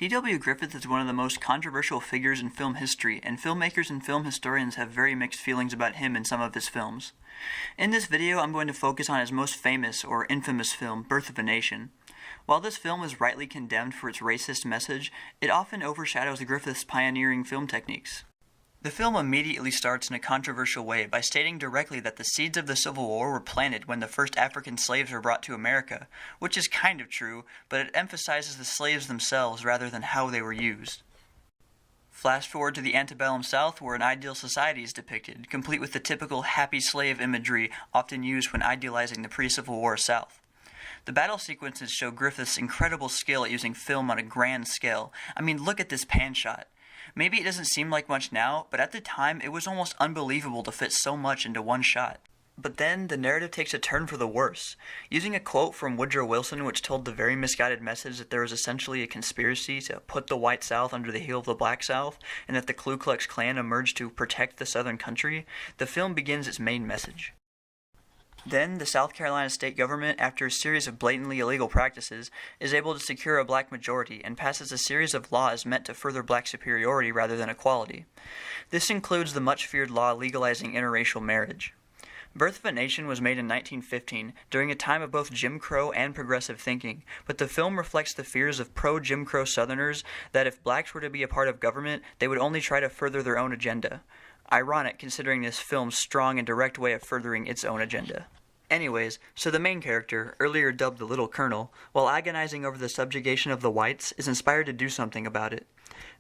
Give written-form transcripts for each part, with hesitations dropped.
D.W. Griffith is one of the most controversial figures in film history, and filmmakers and film historians have very mixed feelings about him and some of his films. In this video, I'm going to focus on his most famous or infamous film, Birth of a Nation. While this film is rightly condemned for its racist message, it often overshadows Griffith's pioneering film techniques. The film immediately starts in a controversial way by stating directly that the seeds of the Civil War were planted when the first African slaves were brought to America, which is kind of true, but it emphasizes the slaves themselves rather than how they were used. Flash forward to the antebellum South, where an ideal society is depicted, complete with the typical happy slave imagery often used when idealizing the pre-Civil War South. The battle sequences show Griffith's incredible skill at using film on a grand scale. I mean, look at this pan shot. Maybe it doesn't seem like much now, but at the time it was almost unbelievable to fit so much into one shot. But then the narrative takes a turn for the worse. Using a quote from Woodrow Wilson which told the very misguided message that there was essentially a conspiracy to put the white South under the heel of the black South, and that the Ku Klux Klan emerged to protect the Southern country, the film begins its main message. Then, the South Carolina state government, after a series of blatantly illegal practices, is able to secure a black majority and passes a series of laws meant to further black superiority rather than equality. This includes the much-feared law legalizing interracial marriage. Birth of a Nation was made in 1915, during a time of both Jim Crow and progressive thinking, but the film reflects the fears of pro-Jim Crow Southerners that if blacks were to be a part of government, they would only try to further their own agenda. Ironic, considering this film's strong and direct way of furthering its own agenda. Anyways, so the main character, earlier dubbed the Little Colonel, while agonizing over the subjugation of the whites, is inspired to do something about it.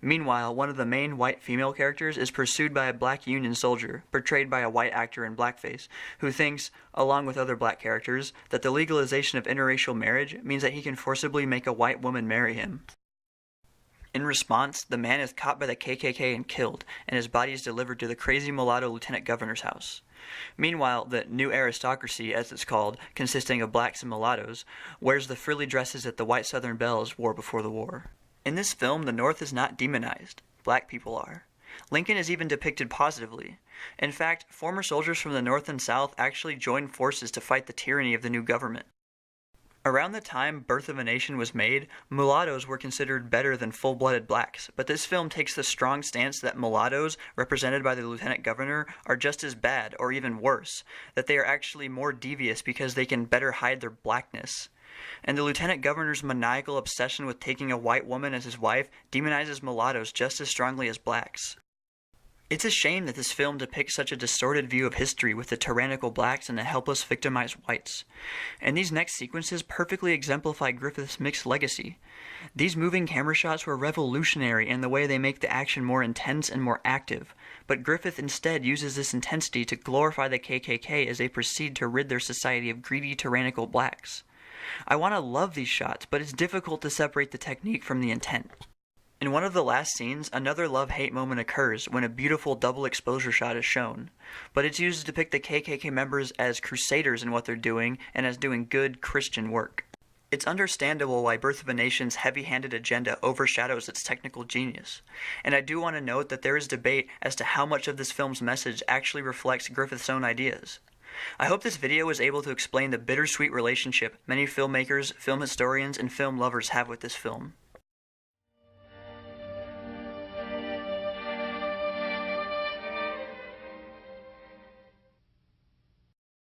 Meanwhile, one of the main white female characters is pursued by a black Union soldier, portrayed by a white actor in blackface, who thinks, along with other black characters, that the legalization of interracial marriage means that he can forcibly make a white woman marry him. In response, the man is caught by the KKK and killed, and his body is delivered to the crazy mulatto lieutenant governor's house. Meanwhile, the new aristocracy, as it's called, consisting of blacks and mulattoes, wears the frilly dresses that the white Southern belles wore before the war. In this film, the North is not demonized. Black people are. Lincoln is even depicted positively. In fact, former soldiers from the North and South actually joined forces to fight the tyranny of the new government. Around the time Birth of a Nation was made, mulattoes were considered better than full-blooded blacks, but this film takes the strong stance that mulattoes, represented by the lieutenant governor, are just as bad, or even worse, that they are actually more devious because they can better hide their blackness. And the lieutenant governor's maniacal obsession with taking a white woman as his wife demonizes mulattoes just as strongly as blacks. It's a shame that this film depicts such a distorted view of history with the tyrannical blacks and the helpless victimized whites. And these next sequences perfectly exemplify Griffith's mixed legacy. These moving camera shots were revolutionary in the way they make the action more intense and more active, but Griffith instead uses this intensity to glorify the KKK as they proceed to rid their society of greedy, tyrannical blacks. I want to love these shots, but it's difficult to separate the technique from the intent. In one of the last scenes, another love-hate moment occurs when a beautiful double exposure shot is shown, but it's used to depict the KKK members as crusaders in what they're doing and as doing good Christian work. It's understandable why Birth of a Nation's heavy-handed agenda overshadows its technical genius, and I do want to note that there is debate as to how much of this film's message actually reflects Griffith's own ideas. I hope this video was able to explain the bittersweet relationship many filmmakers, film historians, and film lovers have with this film.